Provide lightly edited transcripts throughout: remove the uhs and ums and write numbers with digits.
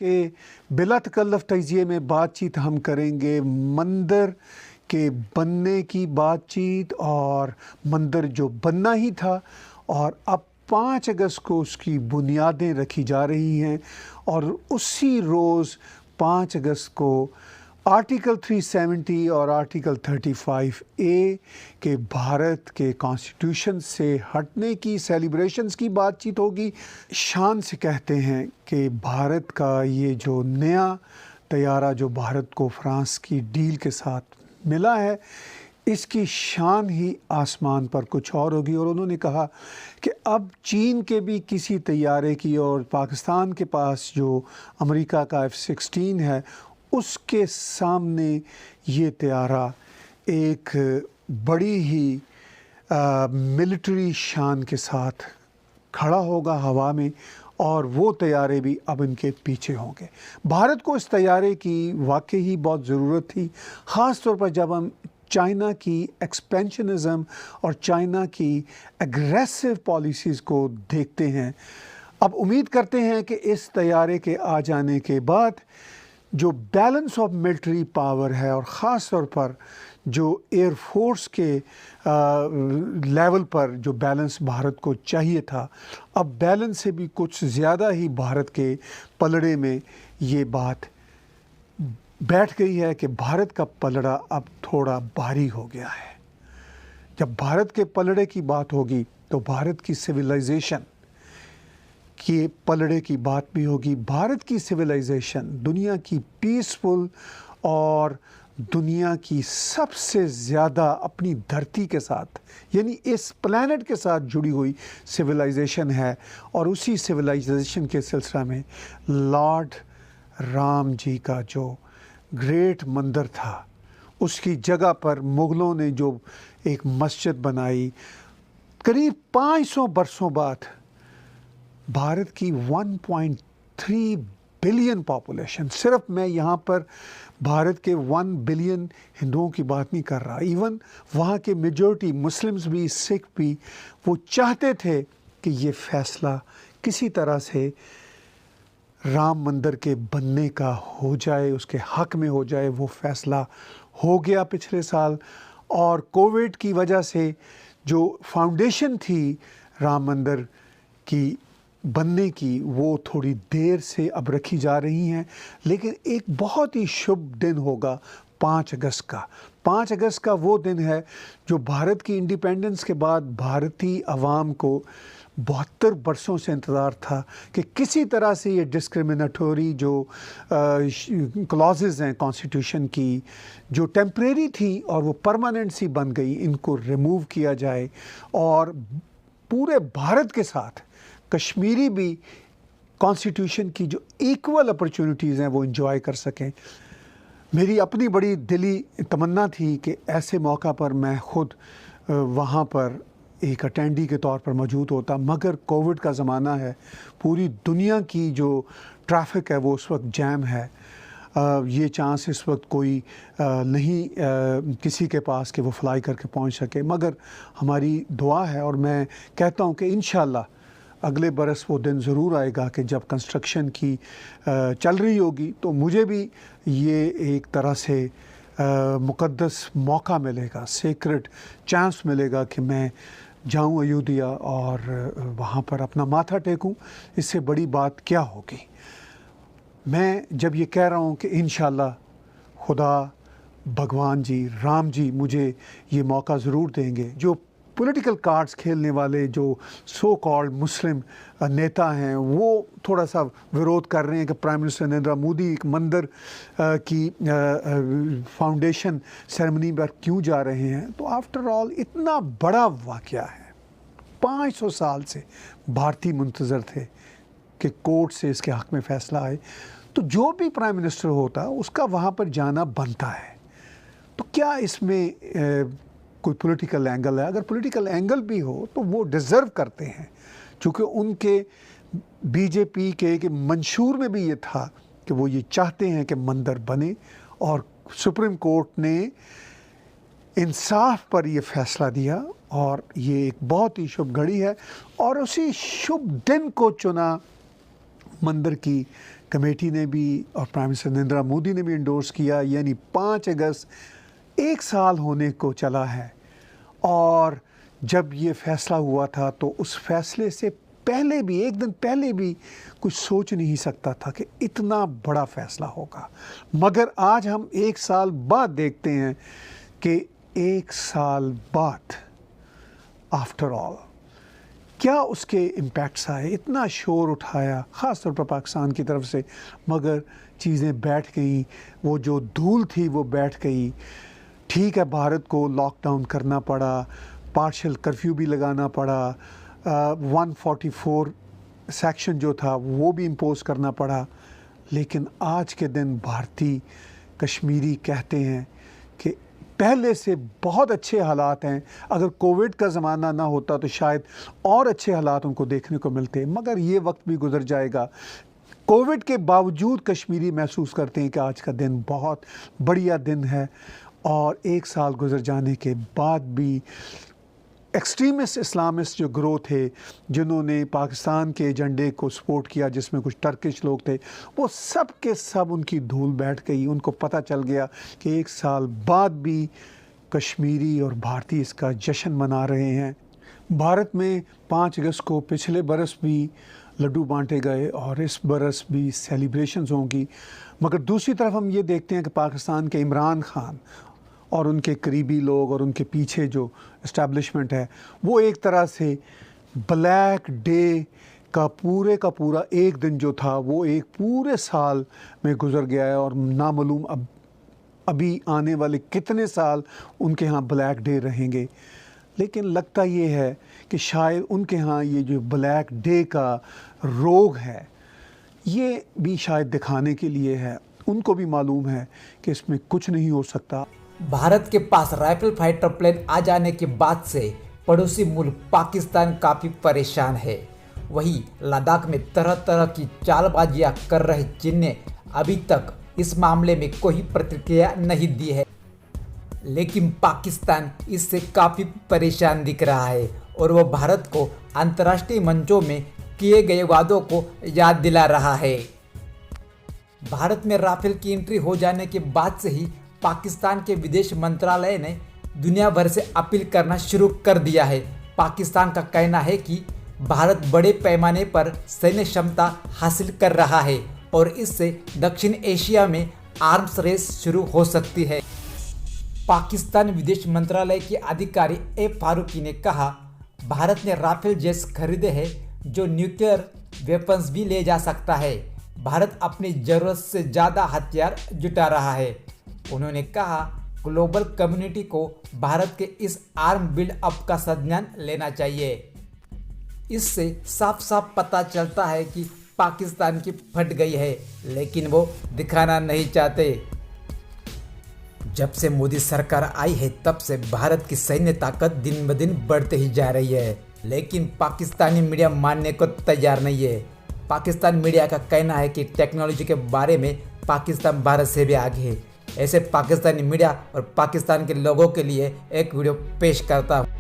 के बिला तकल्लुफ़ तजिए में बातचीत हम करेंगे मंदिर के बनने की बातचीत और मंदिर जो बनना ही था और अब 5 अगस्त को उसकी बुनियादें रखी जा रही हैं और उसी रोज़ 5 अगस्त को आर्टिकल 370 और आर्टिकल 35A के भारत के कॉन्स्टिट्यूशन से हटने की सेलिब्रेशंस की बातचीत होगी। शान से कहते हैं कि भारत का ये जो नया तैयारा जो भारत को फ्रांस की डील के साथ मिला है, इसकी शान ही आसमान पर कुछ और होगी। और उन्होंने कहा कि अब चीन के भी किसी तैयारे की और पाकिस्तान के पास जो अमेरिका का F-16 है उसके सामने ये तैयारा एक बड़ी ही मिलिट्री शान के साथ खड़ा होगा हवा में और वो तैयारे भी अब इनके पीछे होंगे। भारत को इस तैयारे की वाकई ही बहुत ज़रूरत थी, ख़ास तौर पर जब हम चाइना की एक्सपेंशनिज़म और चाइना की एग्रेसिव पॉलिसीज़ को देखते हैं। अब उम्मीद करते हैं कि इस तैयारे के आ जाने के बाद जो बैलेंस ऑफ मिलिट्री पावर है और ख़ास तौर पर जो एयर फोर्स के लेवल पर जो बैलेंस भारत को चाहिए था, अब बैलेंस से भी कुछ ज़्यादा ही भारत के पलड़े में ये बात बैठ गई है कि भारत का पलड़ा अब थोड़ा भारी हो गया है। जब भारत के पलड़े की बात होगी तो भारत की सिविलाइजेशन के पलड़े की बात भी होगी। भारत की सिविलाइजेशन दुनिया की पीसफुल और दुनिया की सबसे ज़्यादा अपनी धरती के साथ यानी इस प्लैनेट के साथ जुड़ी हुई सिविलाइजेशन है और उसी सिविलाइजेशन के सिलसिले में लॉर्ड राम जी का जो ग्रेट मंदिर था उसकी जगह पर मुग़लों ने जो एक मस्जिद बनाई, करीब 500 बरसों बाद भारत की 1.3 बिलियन पॉपुलेशन, सिर्फ मैं यहाँ पर भारत के 1 बिलियन हिंदुओं की बात नहीं कर रहा, इवन वहाँ के मेजॉरिटी मुस्लिम्स भी, सिख भी, वो चाहते थे कि ये फ़ैसला किसी तरह से राम मंदिर के बनने का हो जाए, उसके हक़ में हो जाए। वो फ़ैसला हो गया पिछले साल और कोविड की वजह से जो फाउंडेशन थी राम मंदिर की बनने की वो थोड़ी देर से अब रखी जा रही हैं। लेकिन एक बहुत ही शुभ दिन होगा 5 अगस्त का। 5 अगस्त का वो दिन है जो भारत की इंडिपेंडेंस के बाद भारतीय अवाम को 72 बरसों से इंतज़ार था कि किसी तरह से ये डिस्क्रिमिनेटरी जो क्लॉजेज़ हैं कॉन्स्टिट्यूशन की, जो टेम्परेरी थी और वो परमानेंट सी बन गई, इनको रिमूव किया जाए और पूरे भारत के साथ कश्मीरी भी कॉन्स्टिट्यूशन की जो इक्वल अपॉर्चुनिटीज़ हैं वो एंजॉय कर सकें। मेरी अपनी बड़ी दिली तमन्ना थी कि ऐसे मौका पर मैं ख़ुद वहाँ पर एक अटेंडी के तौर पर मौजूद होता, मगर कोविड का ज़माना है, पूरी दुनिया की जो ट्रैफिक है वो उस वक्त जैम है। ये चांस इस वक्त कोई नहीं किसी के पास कि वो फ्लाई करके पहुँच सके, मगर हमारी दुआ है और मैं कहता हूँ कि इंशाअल्लाह अगले बरस वो दिन ज़रूर आएगा कि जब कंस्ट्रक्शन की चल रही होगी तो मुझे भी ये एक तरह से मुक़द्दस मौका मिलेगा, सेक्रेट चांस मिलेगा कि मैं जाऊं अयोध्या और वहाँ पर अपना माथा टेकूं। इससे बड़ी बात क्या होगी। मैं जब ये कह रहा हूँ कि इंशाअल्लाह खुदा भगवान जी राम जी मुझे ये मौका ज़रूर देंगे। जो पॉलिटिकल कार्ड्स खेलने वाले जो सो कॉल्ड मुस्लिम नेता हैं वो थोड़ा सा विरोध कर रहे हैं कि प्राइम मिनिस्टर नरेंद्र मोदी एक मंदिर की फाउंडेशन सेरेमनी पर क्यों जा रहे हैं। तो आफ्टर ऑल इतना बड़ा वाक़या है, 500 साल से भारतीय मुंतज़र थे कि कोर्ट से इसके हक़ में फ़ैसला आए, तो जो भी प्राइम मिनिस्टर होता उसका वहाँ पर जाना बनता है। तो क्या इसमें कोई पॉलिटिकल एंगल है? अगर पॉलिटिकल एंगल भी हो तो वो डिज़र्व करते हैं, क्योंकि उनके बीजेपी के मंशूर में भी ये था कि वो ये चाहते हैं कि मंदिर बने और सुप्रीम कोर्ट ने इंसाफ पर ये फ़ैसला दिया और ये एक बहुत ही शुभ घड़ी है और उसी शुभ दिन को चुना मंदिर की कमेटी ने भी और प्राइम मिनिस्टर नरेंद्र मोदी ने भी इंडोर्स किया, यानी 5 अगस्त 1 साल होने को चला है। और जब ये फ़ैसला हुआ था तो उस फैसले से पहले भी, एक दिन पहले भी कुछ सोच नहीं सकता था कि इतना बड़ा फ़ैसला होगा। मगर आज हम 1 साल बाद देखते हैं कि 1 साल बाद आफ्टर ऑल क्या उसके इम्पैक्ट्स आए। इतना शोर उठाया ख़ास तौर पर पाकिस्तान की तरफ से, मगर चीज़ें बैठ गई, वो जो धूल थी वो बैठ गई। ठीक है, भारत को लॉकडाउन करना पड़ा, पार्शियल कर्फ्यू भी लगाना पड़ा, 144 सेक्शन जो था वो भी इम्पोज करना पड़ा। लेकिन आज के दिन भारतीय कश्मीरी कहते हैं कि पहले से बहुत अच्छे हालात हैं। अगर कोविड का ज़माना ना होता तो शायद और अच्छे हालात उनको देखने को मिलते, मगर ये वक्त भी गुजर जाएगा। कोविड के बावजूद कश्मीरी महसूस करते हैं कि आज का दिन बहुत बढ़िया दिन है। और 1 साल गुजर जाने के बाद भी एक्सट्रीमिस्ट इस्लामिस्ट जो ग्रोह थे, जिन्होंने पाकिस्तान के एजेंडे को सपोर्ट किया, जिसमें कुछ टर्किश लोग थे, वो सब के सब उनकी धूल बैठ गई। उनको पता चल गया कि 1 साल बाद भी कश्मीरी और भारतीय इसका जश्न मना रहे हैं। भारत में 5 अगस्त को पिछले बरस भी लड्डू बांटे गए और इस बरस भी सेलिब्रेशंस होंगी। मगर दूसरी तरफ हम ये देखते हैं कि पाकिस्तान के इमरान खान और उनके करीबी लोग और उनके पीछे जो इस्टेब्लिशमेंट है, वो एक तरह से ब्लैक डे का पूरा एक दिन जो था वो एक पूरे साल में गुजर गया है। और नामालूम अभी आने वाले कितने साल उनके यहाँ ब्लैक डे रहेंगे। लेकिन लगता ये है कि शायद उनके यहाँ ये जो ब्लैक डे का रोग है, ये भी शायद दिखाने के लिए है। उनको भी मालूम है कि इसमें कुछ नहीं हो सकता। भारत के पास राइफल फाइटर प्लेन आ जाने के बाद से पड़ोसी मुल्क पाकिस्तान काफ़ी परेशान है। वहीं लद्दाख में तरह तरह की चालबाजियां कर रहे चीन ने अभी तक इस मामले में कोई प्रतिक्रिया नहीं दी है, लेकिन पाकिस्तान इससे काफ़ी परेशान दिख रहा है और वो भारत को अंतर्राष्ट्रीय मंचों में किए गए वादों को याद दिला रहा है। भारत में राफेल की एंट्री हो जाने के बाद से ही पाकिस्तान के विदेश मंत्रालय ने दुनिया भर से अपील करना शुरू कर दिया है। पाकिस्तान का कहना है कि भारत बड़े पैमाने पर सैन्य क्षमता हासिल कर रहा है और इससे दक्षिण एशिया में आर्म्स रेस शुरू हो सकती है। पाकिस्तान विदेश मंत्रालय के अधिकारी ए फारूकी ने कहा, भारत ने राफेल जेट्स खरीदे हैं जो न्यूक्लियर वेपन्स भी ले जा सकता है। भारत अपनी ज़रूरत से ज़्यादा हथियार जुटा रहा है। उन्होंने कहा, ग्लोबल कम्युनिटी को भारत के इस आर्म बिल्ड अप का संज्ञान लेना चाहिए। इससे साफ साफ पता चलता है कि पाकिस्तान की फट गई है, लेकिन वो दिखाना नहीं चाहते। जब से मोदी सरकार आई है तब से भारत की सैन्य ताकत दिन ब दिन बढ़ते ही जा रही है, लेकिन पाकिस्तानी मीडिया मानने को तैयार नहीं है। पाकिस्तान मीडिया का कहना है कि टेक्नोलॉजी के बारे में पाकिस्तान भारत से भी आगे है। ऐसे पाकिस्तानी मीडिया और पाकिस्तान के लोगों के लिए एक वीडियो पेश करता हूँ।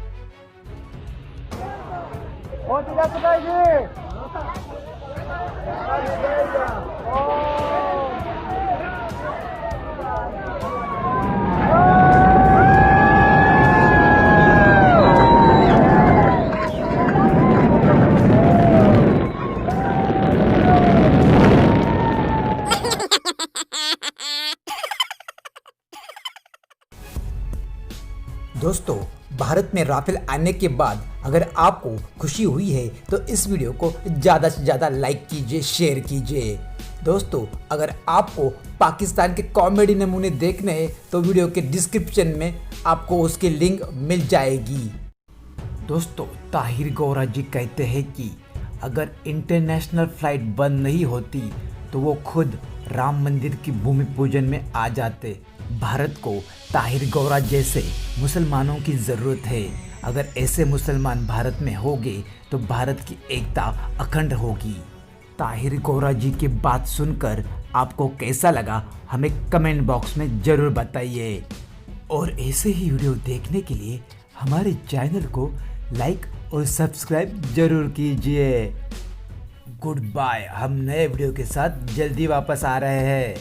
दोस्तों, भारत में राफेल आने के बाद अगर आपको खुशी हुई है तो इस वीडियो को ज़्यादा से ज़्यादा लाइक कीजिए, शेयर कीजिए। दोस्तों, अगर आपको पाकिस्तान के कॉमेडी नमूने देखने हैं तो वीडियो के डिस्क्रिप्शन में आपको उसकी लिंक मिल जाएगी। दोस्तों, ताहिर गौरा जी कहते हैं कि अगर इंटरनेशनल फ्लाइट बंद नहीं होती तो वो खुद राम मंदिर की भूमि पूजन में आ जाते। भारत को ताहिर गौरा जैसे मुसलमानों की ज़रूरत है। अगर ऐसे मुसलमान भारत में होंगे तो भारत की एकता अखंड होगी। ताहिर गौरा जी की बात सुनकर आपको कैसा लगा हमें कमेंट बॉक्स में ज़रूर बताइए। और ऐसे ही वीडियो देखने के लिए हमारे चैनल को लाइक और सब्सक्राइब ज़रूर कीजिए। Goodbye. हम नए वीडियो के साथ जल्दी वापस आ रहे हैं।